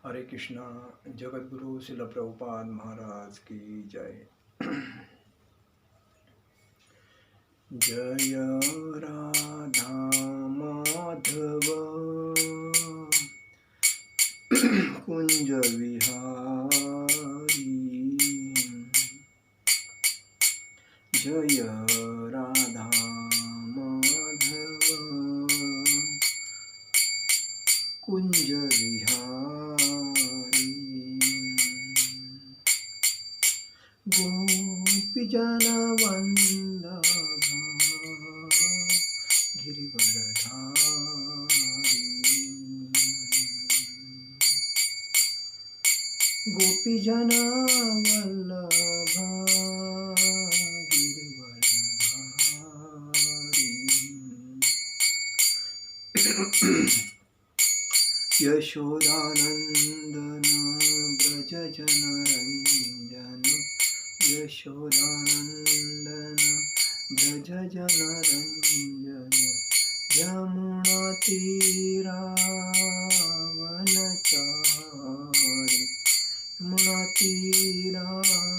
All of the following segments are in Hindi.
हरे कृष्णा। जगद्गुरु शिल प्रभुपाद महाराज की जय। जय राधा माधव कुंज विहारी। जय राधा माधव कुंज विहारी। गोपीजन वल्लभ गिरिवरधारी। गोपीजन वल्लभ गिरिवरधारी। यशोदानंदन ब्रज जनरंजन। यशोदानंदन ब्रज जनरंजन। यमुना तीरावनचारि। यमुना तीरावनचारि।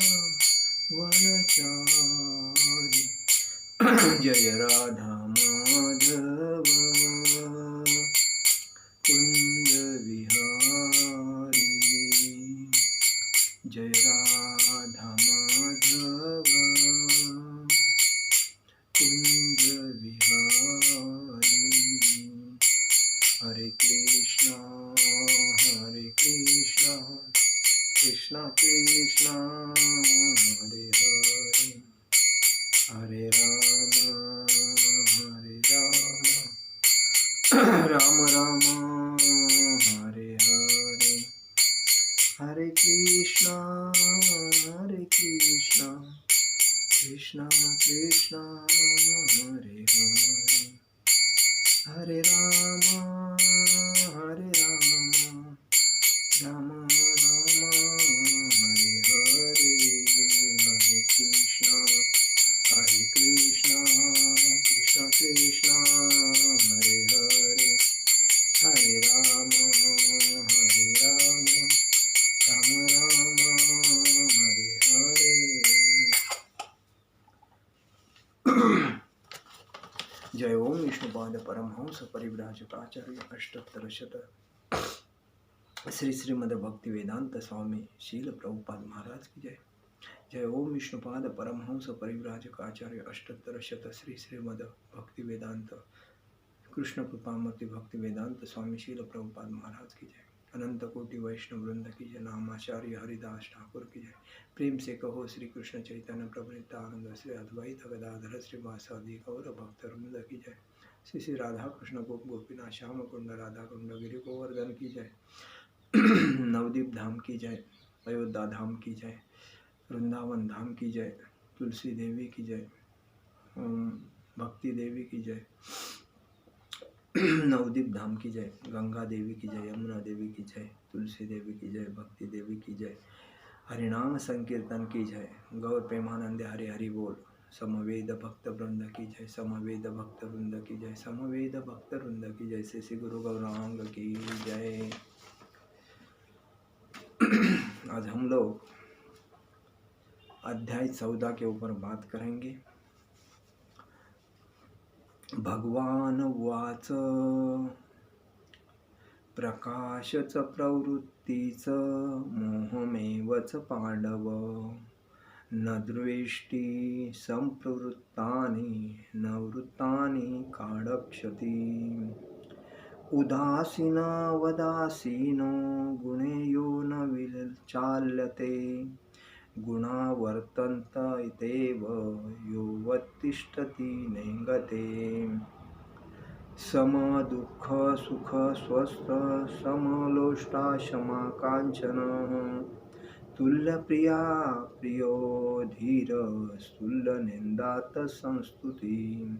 जय राधा माधव कुंज विहारी। जय राधा माधव कुंज विहारी। हरे कृष्णा कृष्णा कृष्णा हरे हरे, हरे राम राम राम हरे हरे, हरे कृष्णा कृष्णा कृष्णा हरे हरे, हरे राम राम हरे हरे, हरे कृष्णा कृष्णा कृष्णा हरे हरे, हरे राम राम हरे हरे। जय ओम विष्णुपाद परमहंस परिव्राजकाचार्य अष्टोत्तर शत श्री श्रीमद् भक्ति वेदांत स्वामी शील प्रभुपाद महाराज की जय। जय ओम विष्णुपाद परमहंस परिव्राजकाचार्य अष्टोत्तर शत श्री श्रीमद् भक्ति वेदांत कृष्ण कृपामूर्ति भक्ति वेदांत स्वामी शील प्रभुपाद महाराज की जय। अनंत कोटि वैष्णव वृंद की जय। नामाचार्य हरिदास ठाकुर की जय। प्रेम से कहो श्री कृष्ण चैतन्य प्रभु नित्यानंद श्री अद्वैत गदाधर श्रीवासादि गौर भक्त वृंद की जय। श्री श्री राधा कृष्ण गोप गोपीनाथ श्याम कुंड राधा कुंड गिरि गोवर्धन की जय। नवदीप धाम की जय, अयोध्या धाम की जय, वृंदावन धाम की जय, तुलसी देवी की जय, भक्ति देवी की जय, नवदीप धाम की जय, गंगा देवी की जय, यमुना देवी की जय, तुलसी देवी की जय, भक्ति देवी की जय, हरिनाम संकीर्तन की जय, गौर प्रेमानंद हरि हरि बोल। समवेद भक्त वृंद की जय, समवेद भक्त वृंद की जय, समवेद भक्त वृंद की जय। श्री गुरु गौरांग की जय। आज हम लोग अध्याय 14 के ऊपर बात करेंगे। भगवान उवाच प्रकाशच प्रवृत्तीच मोहमेवच पांडव न द्वेष्टि संप्रवृत्तानि न वृत्तानि काढक्षति उदासीनवदासीनो गुणेयो न विचाल्यते गुणा वर्तन्त इत्येव योऽवतिष्ठति नेङ्गते सम दुःख सुख स्वस्थ समलोष्टा क्षमा काञ्चनः तुल्यप्रिया प्रियो धीर स्तुल्यनिन्दात् संस्तुतिः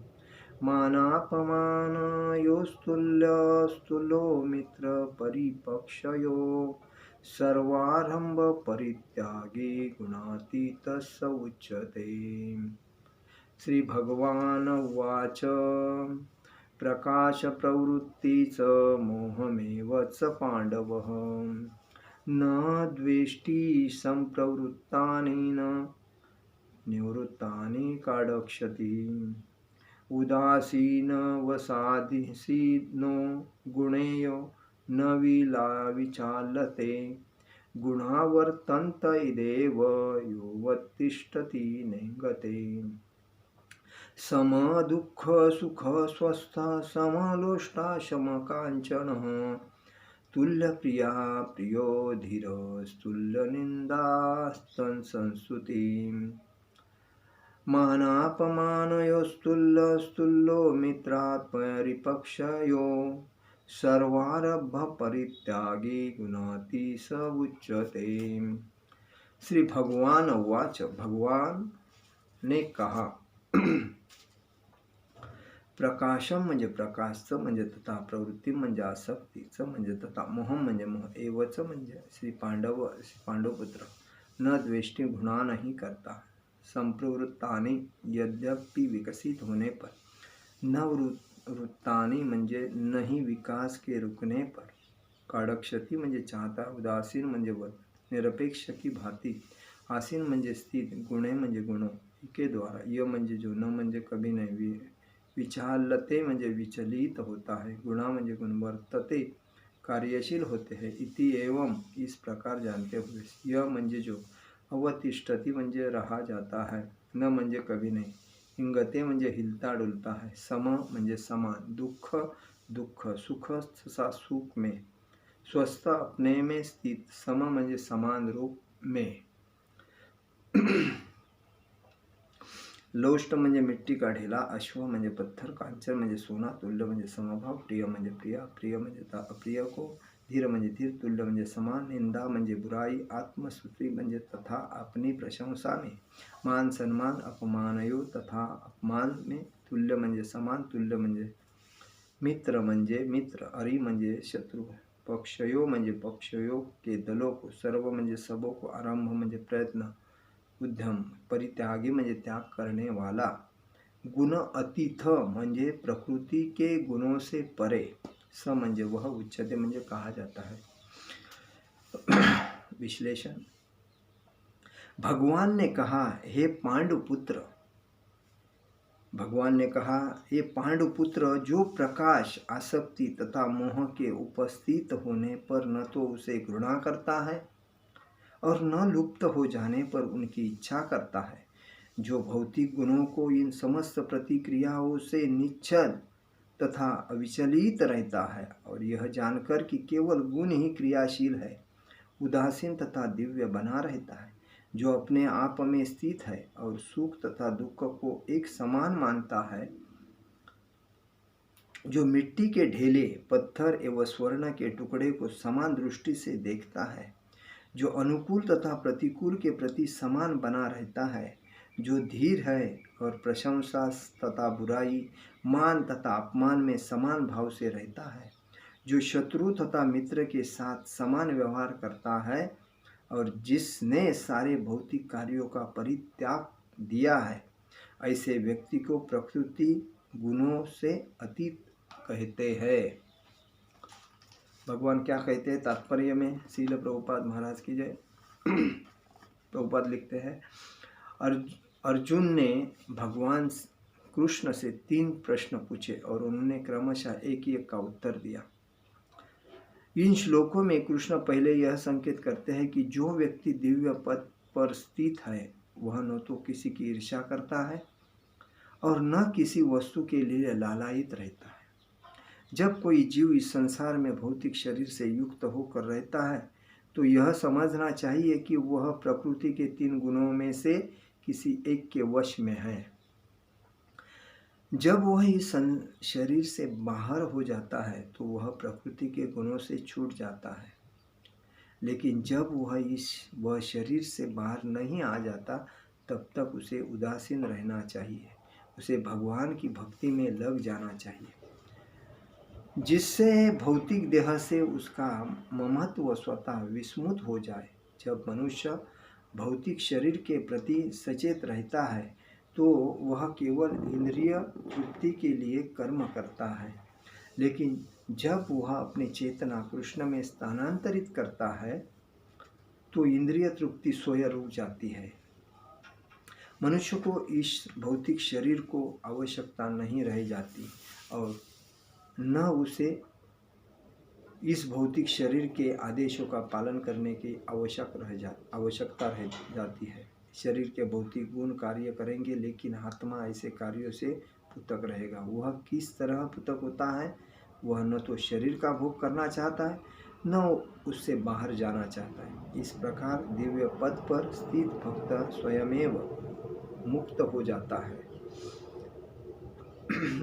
मानापमानयोस्तुल्यो मित्र परिपक्षयो सर्वारंभ परित्यागी गुणातीतः स उच्यते। श्री भगवान उवाच प्रकाश प्रवृत्ति च मोहमेव च पांडवः न द्वेष्टि संप्रवृत्तानि न निवृत्तानि काडक्षति। उदासीन वसादिसीनो गुणेयो न विचालते। गुणावर्तन्त इदेव योऽवतिष्ठति नेङ्गते। सम दुःख सुख स्वस्थ समलोष्टा समकाञ्चनः। तुल्यप्रिया प्रियो धीरस्तुल्यनिन्दास्तत्संस्तुतिम्। मानापमानयोस्तुल्यो मित्रात्मरिपक्षयो। सर्वारम्भ परित्यागी गुणाति स उच्यते। श्री भगवान उवाच, भगवान ने कहा, प्रकाशम म्हणजे प्रकाश, च म्हणजे तथा, प्रवृत्ती म्हणजे आसक्ती, च म्हणजे तथा, मोहम म्हणजे मोह, एवच म्हणजे श्री पांडवपुत्र न द्वेष्टि गुणा नहीं करता, संप्रवृत्तानि यद्यपि विकसित होने पर, न वृत्तानि म्हणजे नहीं विकास के रुकने पर, काडक्षति म्हणजे चाहता, उदासीन म्हणजे वध, निरपेक्ष की भांति, आसीन म्हणजे स्थित, गुणे म्हणजे गुणों के द्वारा, य म्हणजे जो, न म्हणजे कभी नहीं, विचालते म्हणजे विचलित होता है, गुणा म्हणजे गुण, वर्तते कार्यशील होते हैं, इति एवं इस प्रकार जानते हुए, यह म्हणजे जो, अवतिष्ठति म्हणजे रहा जाता है, न म्हणजे कभी नहीं, इंगते म्हणजे हिलता डुलता है, सम म्हणजे समान, दुख दुख, सुख तथा सुख में, स्वस्थ अपने में स्थित, सम म्हणजे समान रूप में, लोष्ट म्हणजे मिट्टी का ढेला, अश्व म्हणजे पत्थर, कांचन म्हणजे सोना, तुल्य म्हणजे समभाव, प्रिय म्हणजे प्रिया, प्रिय म्हणजे अप्रिय को, धीर म्हणजे धीर, तुल्य म्हणजे समान, निंदा म्हणजे बुराई, आत्मस्तुति म्हणजे तथा अपनी प्रशंसा में, मान सम्मान, अपमानयो तथा अपमान में, तुल्य म्हणजे समान, तुल्य म्हणजे मित्र म्हणजे मित्र, अरि म्हणजे शत्रु, पक्षयो म्हणजे पक्षयो के दलों को, सर्व म्हणजे सबों को, आरंभ म्हणजे प्रयत्न, उद्यम, परित्यागी म्हणजे त्याग करने वाला, गुण अतीथ म्हणजे प्रकृति के गुणों से परे, स म्हणजे वह, उच्चते म्हणजे कहा जाता है। विश्लेषण। भगवान ने कहा, हे पांडुपुत्र, भगवान ने कहा, हे पांडुपुत्र, जो प्रकाश आसक्ति तथा मोह के उपस्थित होने पर न तो उसे घृणा करता है और न लुप्त हो जाने पर उनकी इच्छा करता है, जो भौतिक गुणों को इन समस्त प्रतिक्रियाओं से निश्चल तथा अविचलित रहता है और यह जानकर कि केवल गुण ही क्रियाशील है, उदासीन तथा दिव्य बना रहता है, जो अपने आप में स्थित है और सुख तथा दुख को एक समान मानता है, जो मिट्टी के ढेले, पत्थर एवं स्वर्ण के टुकड़े को समान दृष्टि से देखता है, जो अनुकूल तथा प्रतिकूल के प्रति समान बना रहता है, जो धीर है और प्रशंसा तथा बुराई, मान तथा अपमान में समान भाव से रहता है, जो शत्रु तथा मित्र के साथ समान व्यवहार करता है और जिसने सारे भौतिक कार्यों का परित्याग दिया है, ऐसे व्यक्ति को प्रकृति गुणों से अतीत कहते हैं। भगवान क्या कहते हैं तात्पर्य में? श्रील प्रभुपाद महाराज की जय। प्रभुपाद लिखते हैं, अर्जुन ने भगवान कृष्ण से 3 प्रश्न पूछे और उन्होंने क्रमशः एक एक का उत्तर दिया। इन श्लोकों में कृष्ण पहले यह संकेत करते हैं कि जो व्यक्ति दिव्य पद पर स्थित है वह न तो किसी की ईर्ष्या करता है और न किसी वस्तु के लिए लालायित रहता है। जब कोई जीव इस संसार में भौतिक शरीर से युक्त होकर रहता है तो यह समझना चाहिए कि वह प्रकृति के 3 गुणों में से किसी एक के वश में है। जब वह इस शरीर से बाहर हो जाता है तो वह प्रकृति के गुणों से छूट जाता है, लेकिन जब वह शरीर से बाहर नहीं आ जाता तब तक उसे उदासीन रहना चाहिए, उसे भगवान की भक्ति में लग जाना चाहिए, जिससे भौतिक देह से उसका ममत्व स्वतः विस्मृत हो जाए। जब मनुष्य भौतिक शरीर के प्रति सचेत रहता है तो वह केवल इंद्रिय तृप्ति के लिए कर्म करता है, लेकिन जब वह अपनी चेतना कृष्ण में स्थानांतरित करता है तो इंद्रिय तृप्ति स्वयं रुक जाती है। मनुष्य को इस भौतिक शरीर को आवश्यकता नहीं रह जाती और न उसे इस भौतिक शरीर के आदेशों का पालन करने की आवश्यकता रह जाती है। शरीर के भौतिक गुण कार्य करेंगे, लेकिन आत्मा ऐसे कार्यों से पृथक रहेगा। वह किस तरह पृथक होता है? वह न तो शरीर का भोग करना चाहता है, न उससे बाहर जाना चाहता है। इस प्रकार दिव्य पद पर स्थित भक्त स्वयमेव मुक्त हो जाता है।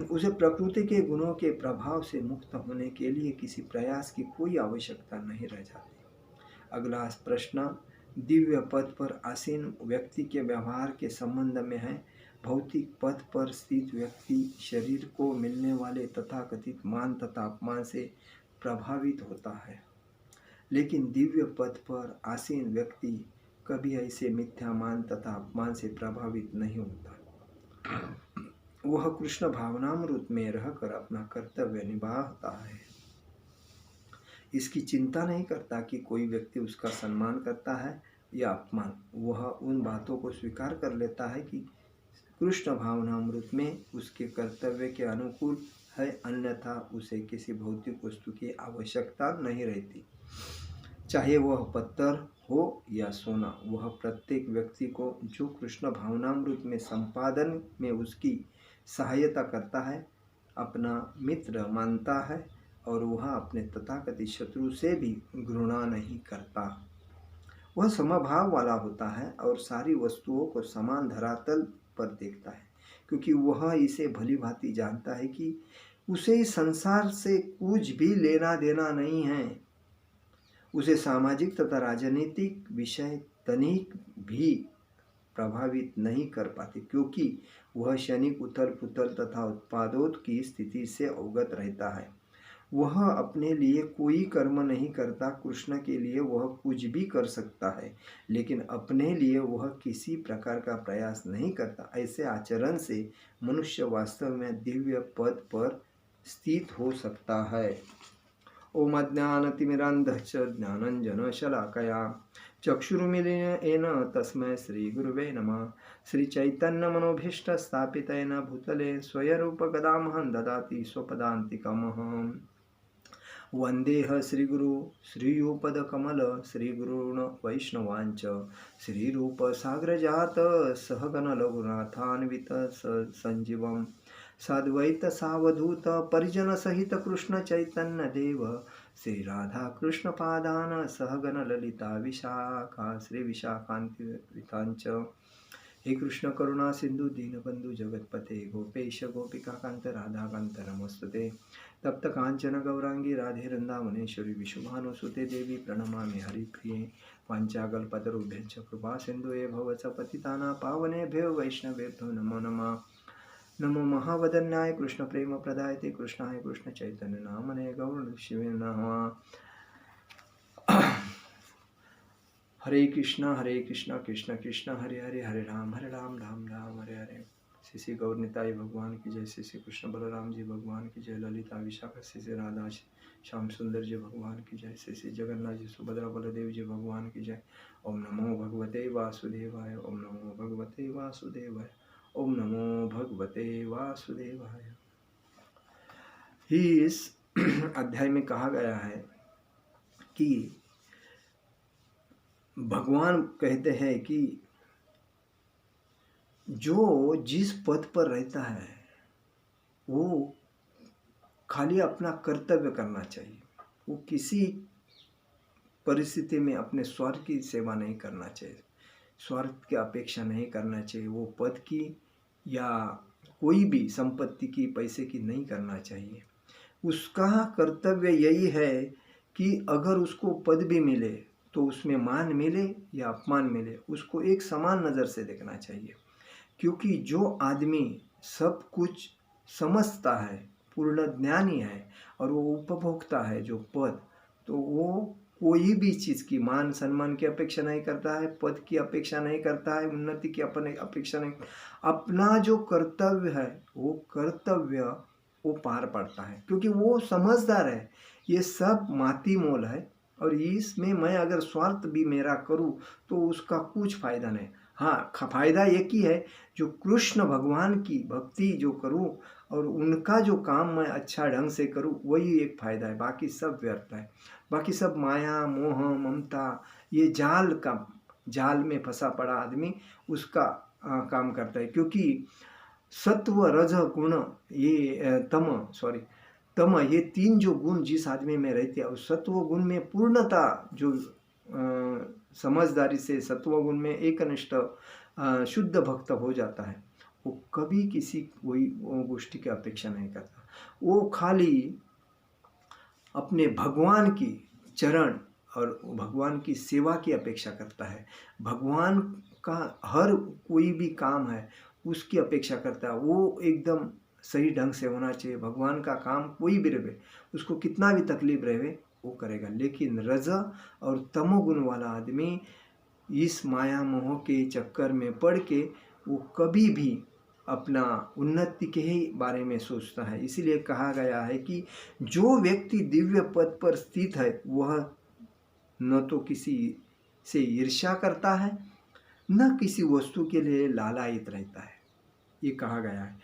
उसे प्रकृति के गुणों के प्रभाव से मुक्त होने के लिए किसी प्रयास की कोई आवश्यकता नहीं रह जाती। अगला प्रश्न दिव्य पद पर आसीन व्यक्ति के व्यवहार के संबंध में है। भौतिक पद पर स्थित व्यक्ति शरीर को मिलने वाले तथाकथित मान तथा अपमान से प्रभावित होता है, लेकिन दिव्य पद पर आसीन व्यक्ति कभी ऐसे मिथ्या मान तथा अपमान से प्रभावित नहीं होता। वह कृष्ण भावनामृत में रहकर अपना कर्तव्य निभाता है। इसकी चिंता नहीं करता कि कोई व्यक्ति उसका सम्मान करता है या अपमान। वह उन बातों को स्वीकार कर लेता है कि कृष्ण भावनामृत में उसके कर्तव्य के अनुकूल है, अन्यथा उसे किसी भौतिक वस्तु की आवश्यकता नहीं रहती। चाहे वह पत्थर हो या सोना, वह प्रत्येक व्यक्ति को जो कृष्ण भावनामृत में संपादन में उसकी सहायता करता है, अपना मित्र मानता है और वह अपने तथाकथित शत्रु से भी घृणा नहीं करता। वह समभाव वाला होता है और सारी वस्तुओं को समान धरातल पर देखता है, क्योंकि वह इसे भली भांति जानता है कि उसे इस संसार से कुछ भी लेना देना नहीं है। उसे सामाजिक तथा राजनीतिक विषय तनिक भी प्रभावित नहीं कर पाते, क्योंकि वह क्षणिक उथल पुथल तथा उत्पादों की स्थिति से अवगत रहता है। वह अपने लिए कोई कर्म नहीं करता। कृष्ण के लिए वह कुछ भी कर सकता है, लेकिन अपने लिए वह किसी प्रकार का प्रयास नहीं करता। ऐसे आचरण से मनुष्य वास्तव में दिव्य पद पर स्थित हो सकता है। ओम अज्ञानतिमिरान्धस्य ज्ञानाञ्जनशलाकया चक्षुरुन्मीलितं येन तस्मै श्रीगुरुवे नमः। श्रीचैतन्यमनोभीष्टस्थापितेन भूतले स्वयरूपगदामहं ददाति स्वपदान्तिकमहम्। वन्देह श्रीगुरु श्रीयुपदकमल श्रीगुरून् वैष्णवांच श्रीरूपसाग्रजात सहगण रघुनाथान्वित संजीवम् साद्वैत सावधूत परिजन सहित कृष्ण चैतन्य देव श्री राधा कृष्ण पादान सहगण ललिता विशाखा श्री विशाखान्वितांच। हे कृष्ण करुणा सिंधु दीनबंधु जगतपते गोपेश गोपिका कांत राधा कांत नमस्तुते। तप्त कांचन गौरांगी राधे वृंदावनेश्वरी विशुभानुसुते देवी प्रणमामि हरिप्रिये। वाञ्छाकल्पतरुभ्यश्च कृपा सिन्धुवे भवच पतितानां पावनेभ्यो वैष्णवेभ्यो नमो नमः। नमो महावदन्याय कृष्ण प्रेम प्रदायते कृष्णाय कृष्ण चैतन्य नामने गौर शिवे नमः। हरे कृष्णा कृष्ण कृष्ण हरे हरे हरे राम राम राम हरे हरे। श्री श्री गौर निताई भगवान की जय। श्री श्री कृष्ण बलराम जी भगवान की जय। ललिता विशाखा श्री श्री राधा श्याम सुंदर जी भगवान की जय। श्री श्री जगन्नाथ जी सुभद्रा बलदेव जी भगवान की जय। ओम नमो भगवते वासुदेवाय। ओम नमो भगवते वासुदेवाय। ओम नमो भगवते वासुदेवाय। इस अध्याय में कहा गया है कि भगवान कहते हैं कि जो जिस पद पर रहता है वो खाली अपना कर्तव्य करना चाहिए। वो किसी परिस्थिति में अपने स्वार्थ की सेवा नहीं करना चाहिए, स्वार्थ की अपेक्षा नहीं करना चाहिए। वो पद की या कोई भी संपत्ति की, पैसे की नहीं करना चाहिए। उसका कर्तव्य यही है कि अगर उसको पद भी मिले तो उसमें मान मिले या अपमान मिले, उसको एक समान नज़र से देखना चाहिए। क्योंकि जो आदमी सब कुछ समझता है, पूर्ण ज्ञानी है और वो उपभोक्ता है जो पद, तो वो कोई भी चीज़ की मान सम्मान की अपेक्षा नहीं करता है, पद की अपेक्षा नहीं करता है, उन्नति की अपने अपेक्षा नहीं। अपना जो कर्तव्य है वो कर्तव्य वो पार पड़ता है, क्योंकि वो समझदार है। ये सब माती मोल है और इसमें मैं अगर स्वार्थ भी मेरा करूं तो उसका कुछ फायदा नहीं। हाँ, फायदा एक ही है, जो कृष्ण भगवान की भक्ति जो करूं और उनका जो काम मैं अच्छा ढंग से करूं, वही एक फायदा है, बाकी सब व्यर्थ है। बाकी सब माया मोह ममता, ये जाल में फंसा पड़ा आदमी उसका काम करता है। क्योंकि सत्व रज गुण ये तम, ये तीन जो गुण जिस आदमी में रहते हैं, उस सत्व गुण में पूर्णता जो समझदारी से सत्व गुण में एकनिष्ठ शुद्ध भक्त हो जाता है, वो कभी किसी कोई गोष्ठी की अपेक्षा नहीं करता। वो खाली अपने भगवान की चरण और भगवान की सेवा की अपेक्षा करता है। भगवान का हर कोई भी काम है उसकी अपेक्षा करता है। वो एकदम सही ढंग से होना चाहिए। भगवान का काम कोई भी रहे, उसको कितना भी तकलीफ रहे, वो करेगा। लेकिन रज और तमोगुण वाला आदमी इस माया मोह के चक्कर में पड़ के वो कभी भी अपना उन्नति के ही बारे में सोचता है। इसीलिए कहा गया है कि जो व्यक्ति दिव्य पद पर स्थित है वह न तो किसी से ईर्ष्या करता है, न किसी वस्तु के लिए लालायित रहता है। ये कहा गया है।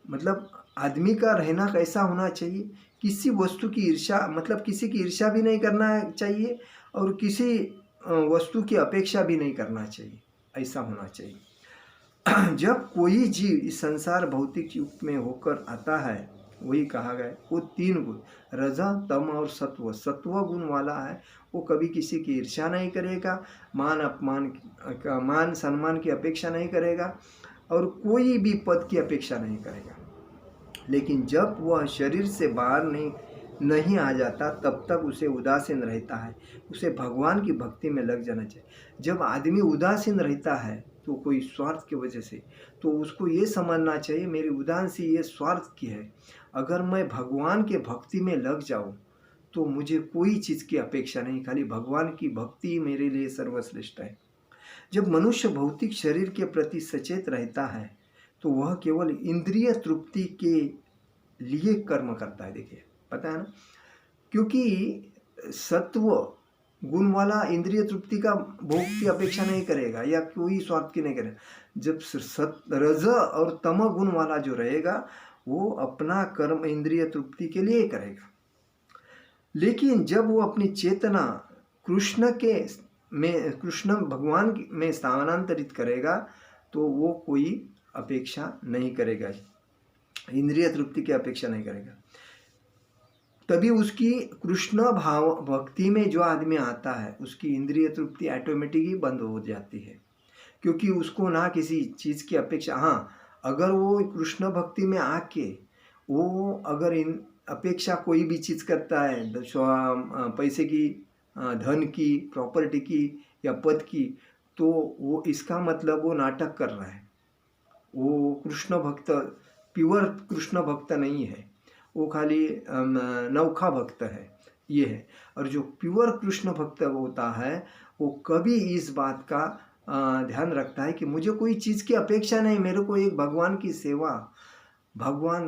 मतलब आदमी का रहना कैसा होना चाहिए, किसी वस्तु की ईर्ष्या, मतलब किसी की ईर्ष्या भी नहीं करना चाहिए और किसी वस्तु की अपेक्षा भी नहीं करना चाहिए, ऐसा होना चाहिए। जब कोई जीव इस संसार भौतिक युग में होकर आता है, वही कहा गया, वो तीन गुण रजा तम और सत्व, सत्व गुण वाला है, वो कभी किसी की ईर्ष्या नहीं करेगा, मान सम्मान की अपेक्षा नहीं करेगा और कोई भी पद की अपेक्षा नहीं करेगा। लेकिन जब वह शरीर से बाहर नहीं आ जाता, तब तक उसे उदासीन रहता है। उसे भगवान की भक्ति में लग जाना चाहिए। जब आदमी उदासीन रहता है तो कोई स्वार्थ की वजह से, तो उसको ये समझना चाहिए मेरी उदासी ये स्वार्थ की है। अगर मैं भगवान के भक्ति में लग जाऊं तो मुझे कोई चीज़ की अपेक्षा नहीं, खाली भगवान की भक्ति मेरे लिए सर्वश्रेष्ठ है। जब मनुष्य भौतिक शरीर के प्रति सचेत रहता है तो वह केवल इंद्रिय तृप्ति के लिए कर्म करता है। देखिए, पता है ना, क्योंकि सत्व गुण वाला इंद्रिय तृप्ति का भोग की अपेक्षा नहीं करेगा या कोई स्वार्थ की नहीं करेगा। जब रज और तम गुण वाला जो रहेगा वो अपना कर्म इंद्रिय तृप्ति के लिए करेगा। लेकिन जब वो अपनी चेतना कृष्ण भगवान में स्थानांतरित करेगा तो वो कोई अपेक्षा नहीं करेगा, इंद्रिय तृप्ति की अपेक्षा नहीं करेगा। तभी उसकी कृष्ण भाव भक्ति में जो आदमी आता है उसकी इंद्रिय तृप्ति ऑटोमेटिक ही बंद हो जाती है, क्योंकि उसको ना किसी चीज़ की अपेक्षा। हाँ, अगर वो कृष्ण भक्ति में आके वो अगर इन अपेक्षा कोई भी चीज़ करता है, पैसे की, धन की, प्रॉपर्टी की या पद की, तो वो इसका मतलब वो नाटक कर रहा है। वो कृष्ण भक्त, प्योर कृष्ण भक्त नहीं है, वो खाली नौखा भक्त है, ये है। और जो प्योर कृष्ण भक्त होता है वो कभी इस बात का ध्यान रखता है कि मुझे कोई चीज़ की अपेक्षा नहीं, मेरे को एक भगवान की सेवा, भगवान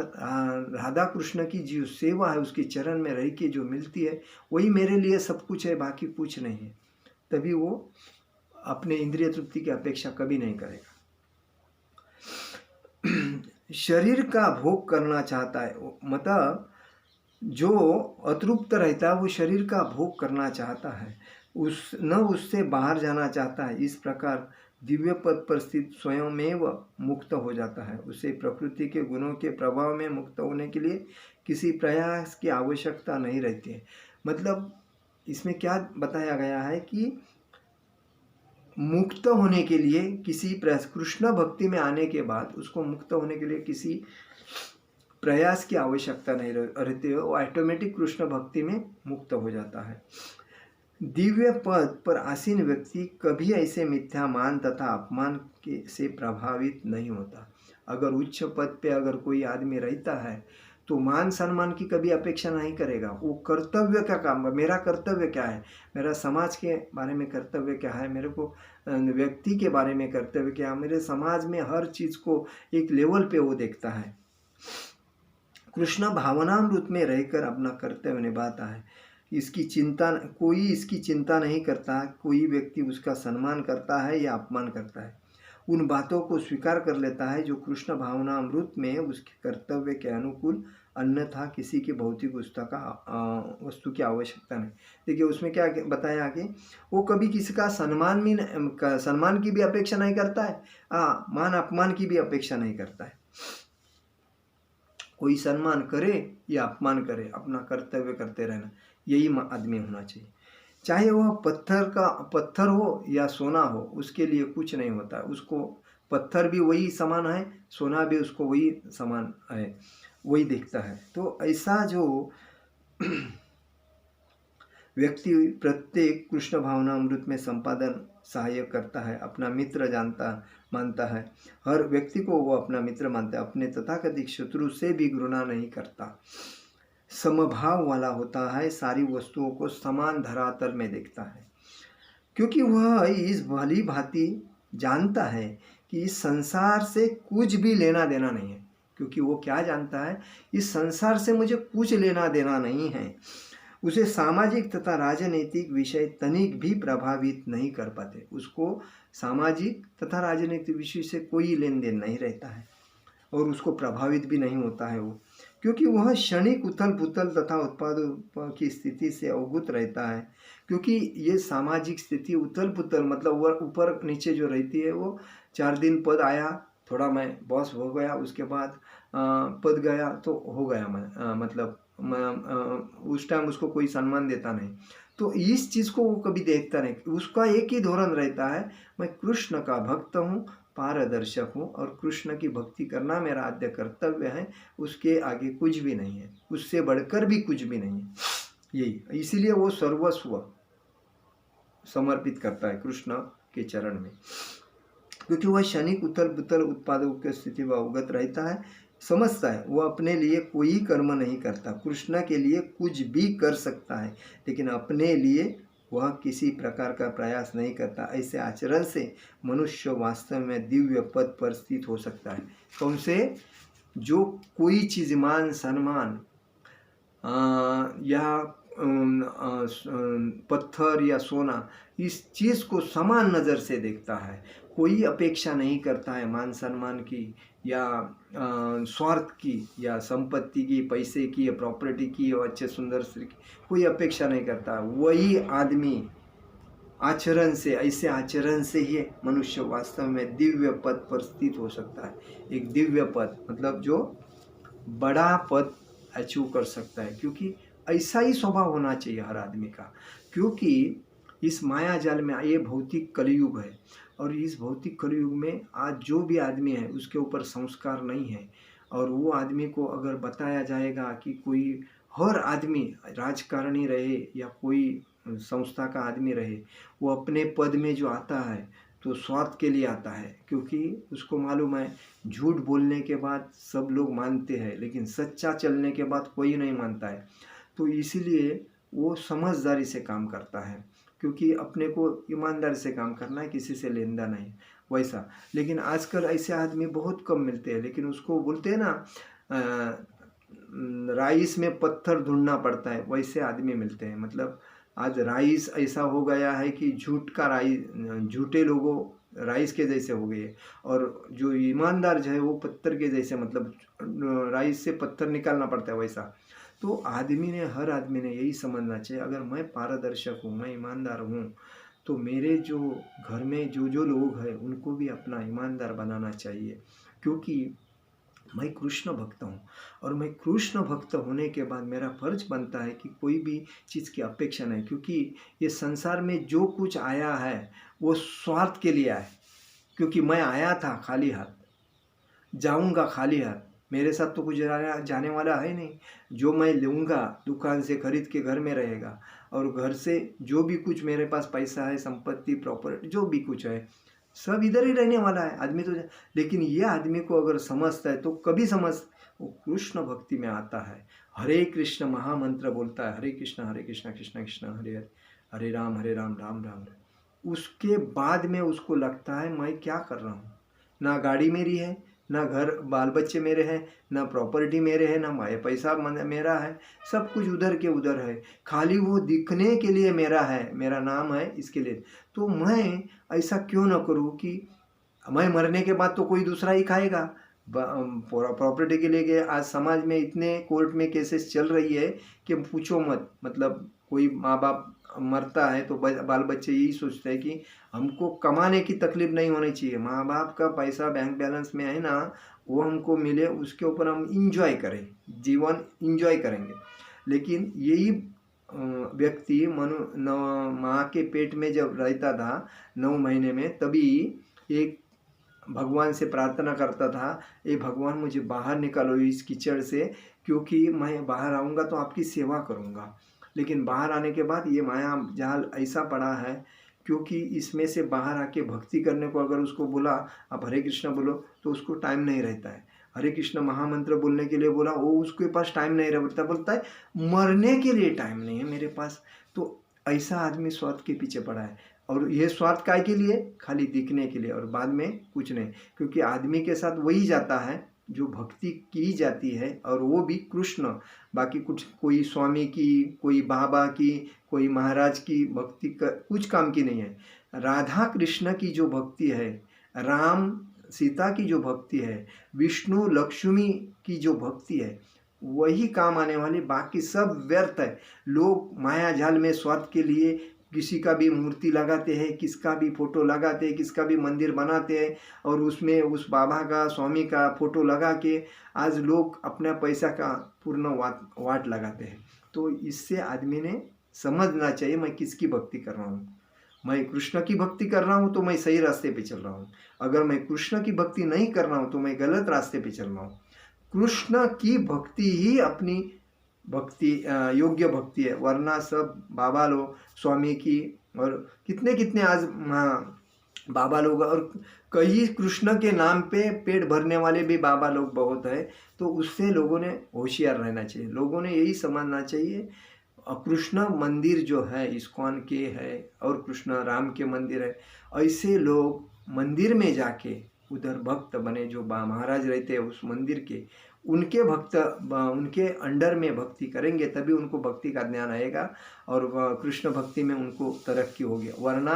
राधा कृष्ण की जो सेवा है उसके चरण में रह के जो मिलती है वही मेरे लिए सब कुछ है, बाकी कुछ नहीं है। तभी वो अपने इंद्रिय तृप्ति की अपेक्षा कभी नहीं करेगा। शरीर का भोग करना चाहता है, मतलब जो अतृप्त रहता है वो शरीर का भोग करना चाहता है, उससे बाहर जाना चाहता है। इस प्रकार दिव्य पद पर स्थित स्वयमेव मुक्त हो जाता है। उसे प्रकृति के गुणों के प्रभाव में मुक्त होने के लिए किसी प्रयास की आवश्यकता नहीं रहती है। मतलब इसमें क्या बताया गया है कि मुक्त होने के लिए किसी कृष्ण भक्ति में आने के बाद उसको मुक्त होने के लिए किसी प्रयास की आवश्यकता नहीं रहती है, वो ऑटोमेटिक कृष्ण भक्ति में मुक्त हो जाता है। दिव्य पद पर आसीन व्यक्ति कभी ऐसे मिथ्या मान तथा अपमान से प्रभावित नहीं होता। अगर उच्च पद पे अगर कोई आदमी रहता है तो मान सम्मान की कभी अपेक्षा नहीं करेगा। वो कर्तव्य का काम, मेरा कर्तव्य क्या है, मेरा समाज के बारे में कर्तव्य क्या है, मेरे को व्यक्ति के बारे में कर्तव्य क्या है, मेरे समाज में हर चीज़ को एक लेवल पे वो देखता है। कृष्ण भावनामृत में रहकर अपना कर्तव्य निभाता है। इसकी चिंता, कोई इसकी चिंता नहीं करता, कोई व्यक्ति उसका सम्मान करता है या अपमान करता है, उन बातों को स्वीकार कर लेता है जो कृष्ण भावना अमृत में उसके कर्तव्य के अनुकूल, अन्यथा किसी की भौतिक वस्तु की आवश्यकता नहीं। देखिए उसमें क्या बताया कि वो कभी किसी का सम्मान की भी अपेक्षा नहीं करता है, मान अपमान की भी अपेक्षा नहीं करता है। कोई सम्मान करे या अपमान करे, अपना कर्तव्य करते रहना, यही आदमी होना चाहिए। चाहे वह पत्थर हो या सोना हो, उसके लिए कुछ नहीं होता। उसको पत्थर भी वही समान है, सोना भी उसको वही समान है, वही दिखता है। तो ऐसा जो व्यक्ति प्रत्येक कृष्ण भावना अमृत में संपादन सहायक करता है, अपना मित्र मानता है, हर व्यक्ति को वो अपना मित्र मानता है, अपने तथाकथित शत्रु से भी घृणा नहीं करता, समभाव वाला होता है, सारी वस्तुओं को समान धरातल में देखता है, क्योंकि वह इस भली भांति जानता है कि इस संसार से कुछ भी लेना देना नहीं है। क्योंकि वो क्या जानता है, इस संसार से मुझे कुछ लेना देना नहीं है। उसे सामाजिक तथा राजनीतिक विषय तनिक भी प्रभावित नहीं कर पाते। उसको सामाजिक तथा राजनीतिक विषय से कोई लेन देन नहीं रहता है और उसको प्रभावित भी नहीं होता है वो, क्योंकि वह क्षणिक उथल पुथल तथा उत्पादों की स्थिति से अवगत रहता है। क्योंकि ये सामाजिक स्थिति उथल पुथल मतलब वह ऊपर नीचे जो रहती है, वो 4 दिन पद आया, थोड़ा मैं बॉस हो गया, उसके बाद पद गया तो हो गया मैं, मतलब उस टाइम उसको कोई सम्मान देता नहीं। तो इस चीज़ को वो कभी देखता नहीं, उसका एक ही धोरण रहता है, मैं कृष्ण का भक्त हूँ, पारदर्शक हूँ और कृष्ण की भक्ति करना मेरा आद्य कर्तव्य है, उसके आगे कुछ भी नहीं है, उससे बढ़कर भी कुछ भी नहीं है। यही इसीलिए वो सर्वस्व समर्पित करता है कृष्ण के चरण में, क्योंकि वह क्षणिक उथल पुथल उत्पादों की स्थिति में अवगत रहता है, समझता है वो अपने लिए कोई कर्म नहीं करता, कृष्ण के लिए कुछ भी कर सकता है, लेकिन अपने लिए वह किसी प्रकार का प्रयास नहीं करता। ऐसे आचरण से मनुष्य वास्तव में दिव्य पद पर स्थित हो सकता है। कौन से? जो कोई चीज़, मान सम्मान या पत्थर या सोना, इस चीज़ को समान नज़र से देखता है, कोई अपेक्षा नहीं करता है मान सम्मान की या स्वार्थ की या संपत्ति की, पैसे की या प्रॉपर्टी की या अच्छे सुंदर स्त्री की, कोई अपेक्षा नहीं करता। वही आदमी आचरण से, ऐसे आचरण से ही मनुष्य वास्तव में दिव्य पद पर स्थित हो सकता है। एक दिव्य पद मतलब जो बड़ा पद अचीव कर सकता है, क्योंकि ऐसा ही स्वभाव होना चाहिए हर आदमी का। क्योंकि इस माया जाल में, ये भौतिक कलयुग है और इस भौतिक कलयुग में आज जो भी आदमी है उसके ऊपर संस्कार नहीं है, और वो आदमी को अगर बताया जाएगा कि कोई, हर आदमी राजकारणी रहे या कोई संस्था का आदमी रहे, वो अपने पद में जो आता है तो स्वार्थ के लिए आता है, क्योंकि उसको मालूम है झूठ बोलने के बाद सब लोग मानते हैं, लेकिन सच्चा चलने के बाद कोई नहीं मानता है। तो इसीलिए वो समझदारी से काम करता है, क्योंकि अपने को ईमानदारी से काम करना है, किसी से लेन देना नहीं वैसा। लेकिन आजकल ऐसे आदमी बहुत कम मिलते हैं, लेकिन उसको बोलते हैं ना राइस में पत्थर ढूंढना पड़ता है, वैसे आदमी मिलते हैं। मतलब आज राइस ऐसा हो गया है कि झूठ का राइस, झूठे लोगों राइस के जैसे हो गए, और जो ईमानदार जो है वो पत्थर के जैसे, मतलब राइस से पत्थर निकालना पड़ता है वैसा। तो हर आदमी ने यही समझना चाहिए, अगर मैं पारदर्शक हूँ, मैं ईमानदार हूँ, तो मेरे जो घर में जो लोग हैं उनको भी अपना ईमानदार बनाना चाहिए, क्योंकि मैं कृष्ण भक्त हूँ, और मैं कृष्ण भक्त होने के बाद मेरा फर्ज बनता है कि कोई भी चीज़ की अपेक्षा नहीं, क्योंकि ये संसार में जो कुछ आया है वो स्वार्थ के लिए आया, क्योंकि मैं आया था खाली हाथ, जाऊंगा खाली हाथ, मेरे साथ तो कुछ जाने वाला है नहीं। जो मैं लूँगा दुकान से खरीद के घर में रहेगा, और घर से जो भी कुछ मेरे पास पैसा है, संपत्ति, प्रॉपर्टी, जो भी कुछ है सब इधर ही रहने वाला है आदमी तो। लेकिन ये आदमी को अगर समझता है तो कभी वो कृष्ण भक्ति में आता है, हरे कृष्ण महामंत्र बोलता है, हरे कृष्ण कृष्ण कृष्ण हरे हरे, हरे राम राम राम हरे। उसके बाद में उसको लगता है मैं क्या कर रहा हूँ, ना गाड़ी मेरी है, ना घर बाल बच्चे मेरे हैं, ना प्रॉपर्टी मेरे है, ना पैसा मेरा है, सब कुछ उधर के उधर है, खाली वो दिखने के लिए मेरा है, मेरा नाम है इसके लिए। तो मैं ऐसा क्यों ना करूँ कि मैं मरने के बाद तो कोई दूसरा ही खाएगा। प्रॉपर्टी के लिए गए, आज समाज में इतने कोर्ट में केसेस चल रही है कि पूछो मत। मतलब कोई माँ बाप मरता है तो बाल बच्चे यही सोचते हैं कि हमको कमाने की तकलीफ नहीं होनी चाहिए, माँ बाप का पैसा बैंक बैलेंस में है ना, वो हमको मिले, उसके ऊपर हम इंजॉय करें, जीवन इंजॉय करेंगे। लेकिन यही व्यक्ति माँ के पेट में जब रहता था 9 महीने में, तभी एक भगवान से प्रार्थना करता था, ए भगवान मुझे बाहर निकालो इस कीचड़ से, क्योंकि मैं बाहर आऊँगा तो आपकी सेवा करूँगा। लेकिन बाहर आने के बाद ये माया जाल ऐसा पड़ा है, क्योंकि इसमें से बाहर आके भक्ति करने को अगर उसको बोला आप हरे कृष्ण बोलो तो उसको टाइम नहीं रहता है। हरे कृष्ण महामंत्र बोलने के लिए बोला, वो उसके पास टाइम नहीं रहता, बोलता है मरने के लिए टाइम नहीं है मेरे पास। तो ऐसा आदमी स्वार्थ के पीछे पड़ा है, और ये स्वार्थ काय के लिए, खाली दिखने के लिए, और बाद में कुछ नहीं। क्योंकि आदमी के साथ वही जाता है जो भक्ति की जाती है, और वो भी कृष्ण, बाकी कुछ कोई स्वामी की, कोई बाबा की, कोई महाराज की भक्ति कुछ काम की नहीं है। राधा कृष्ण की जो भक्ति है, राम सीता की जो भक्ति है, विष्णु लक्ष्मी की जो भक्ति है, वही काम आने वाली, बाकी सब व्यर्थ है। लोग माया जाल में स्वार्थ के लिए किसी का भी मूर्ति लगाते हैं, किसका भी फोटो लगाते हैं, किसका भी मंदिर बनाते हैं, और उसमें उस बाबा का स्वामी का फोटो लगा के आज लोग अपना पैसा का पूर्ण वाट लगाते हैं। तो इससे आदमी ने समझना चाहिए मैं किसकी भक्ति कर रहा हूँ। मैं कृष्ण की भक्ति कर रहा हूँ तो मैं सही रास्ते पे चल रहा हूँ, अगर मैं कृष्ण की भक्ति नहीं कर रहा हूँ तो मैं गलत रास्ते पे चल रहा हूँ। कृष्ण की भक्ति ही अपनी भक्ति योग्य भक्ति है, वरना सब बाबा लोग स्वामी की, और कितने कितने आज बाबा लोग, और कई कृष्ण के नाम पे पेट भरने वाले भी बाबा लोग बहुत है। तो उससे लोगों ने होशियार रहना चाहिए, लोगों ने यही समझना चाहिए। कृष्ण मंदिर जो है इस्कॉन के है, और कृष्ण राम के मंदिर है, ऐसे लोग मंदिर में जाके उधर भक्त बने, जो महाराज रहते हैं उस मंदिर के, उनके भक्त उनके अंडर में भक्ति करेंगे, तभी उनको भक्ति का ज्ञान आएगा, और कृष्ण भक्ति में उनको तरक्की होगी। वरना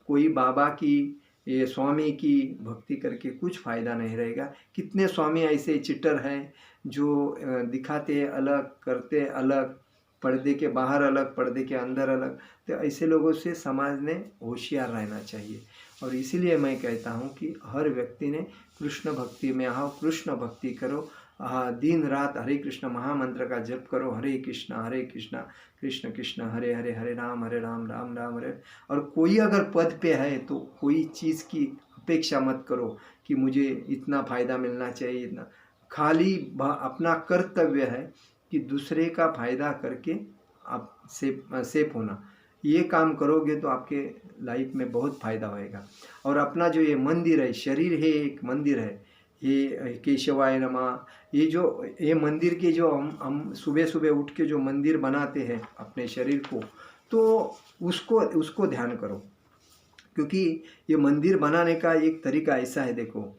कोई बाबा की, ये स्वामी की भक्ति करके कुछ फ़ायदा नहीं रहेगा। कितने स्वामी ऐसे चिट्टर हैं जो दिखाते अलग, करते अलग, पर्दे के बाहर अलग, पर्दे के अंदर अलग। तो ऐसे लोगों से समाज ने होशियार रहना चाहिए। और इसीलिए मैं कहता हूँ कि हर व्यक्ति ने कृष्ण भक्ति में आओ, कृष्ण भक्ति करो, दिन रात हरे कृष्ण महामंत्र का जप करो, हरे कृष्ण कृष्ण कृष्ण हरे हरे, हरे राम राम राम हरे। और कोई अगर पद पे है तो कोई चीज़ की अपेक्षा मत करो कि मुझे इतना फ़ायदा मिलना चाहिए, इतना। खाली अपना कर्तव्य है कि दूसरे का फ़ायदा करके आप सेफ होना। ये काम करोगे तो आपके लाइफ में बहुत फ़ायदा होएगा। और अपना जो ये मंदिर है, शरीर है एक मंदिर है, ये केशवाय नमः, ये मंदिर के जो हम सुबह सुबह उठ के जो मंदिर बनाते हैं अपने शरीर को, तो उसको ध्यान करो। क्योंकि ये मंदिर बनाने का एक तरीका ऐसा है, देखो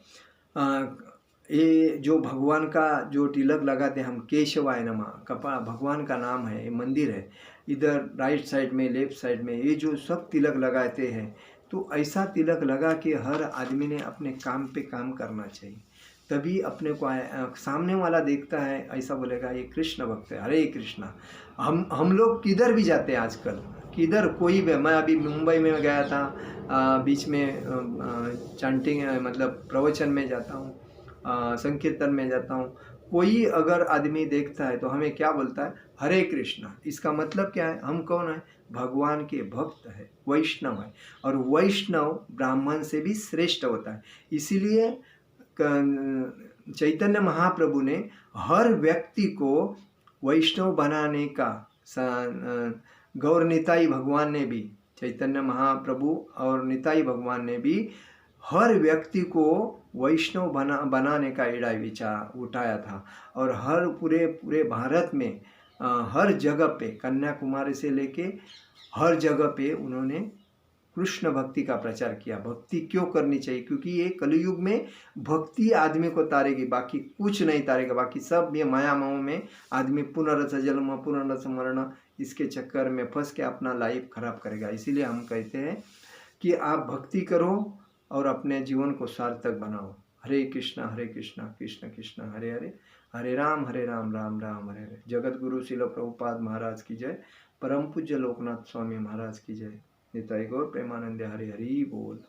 ये जो भगवान का जो तिलक लगाते हैं हम, केशवाय नमः, कपा भगवान का नाम है, ये मंदिर है, इधर राइट साइड में लेफ्ट साइड में ये जो सब तिलक लगाते हैं, तो ऐसा तिलक लगा के हर आदमी ने अपने काम पे काम करना चाहिए। तभी अपने को सामने वाला देखता है, ऐसा बोलेगा ये कृष्ण भक्त है, हरे कृष्णा। हम लोग किधर भी जाते हैं आजकल, किधर कोई भी, मैं अभी मुंबई में गया था, बीच में चैंटिंग मतलब प्रवचन में जाता हूँ, संकीर्तन में जाता हूँ, कोई अगर आदमी देखता है तो हमें क्या बोलता है, हरे कृष्णा। इसका मतलब क्या है, हम कौन है, भगवान के भक्त है, वैष्णव है, और वैष्णव ब्राह्मण से भी श्रेष्ठ होता है। इसीलिए चैतन्य महाप्रभु ने हर व्यक्ति को वैष्णव बनाने का, गौर निताई भगवान ने भी, चैतन्य महाप्रभु और निताई भगवान ने भी हर व्यक्ति को वैष्णव बनाने का एड़ा विचार उठाया था। और हर पूरे भारत में हर जगह पे, कन्याकुमारी से लेके हर जगह पे उन्होंने कृष्ण भक्ति का प्रचार किया। भक्ति क्यों करनी चाहिए? क्योंकि ये कलयुग में भक्ति आदमी को तारेगी, बाकी कुछ नहीं तारेगा। बाकी सब ये माया मोह में आदमी पुनरस जन्म पुनरस मरण इसके चक्कर में फंस के अपना लाइफ खराब करेगा। इसीलिए हम कहते हैं कि आप भक्ति करो और अपने जीवन को सार्थक बनाओ। हरे कृष्णा कृष्ण कृष्ण हरे हरे, हरे राम राम राम हरे हरे। जगत गुरु शिल प्रभुपाद महाराज की जय। परम पूज्य लोकनाथ स्वामी महाराज की जय। निताई गौर प्रेमानंद हरि हरि बोल।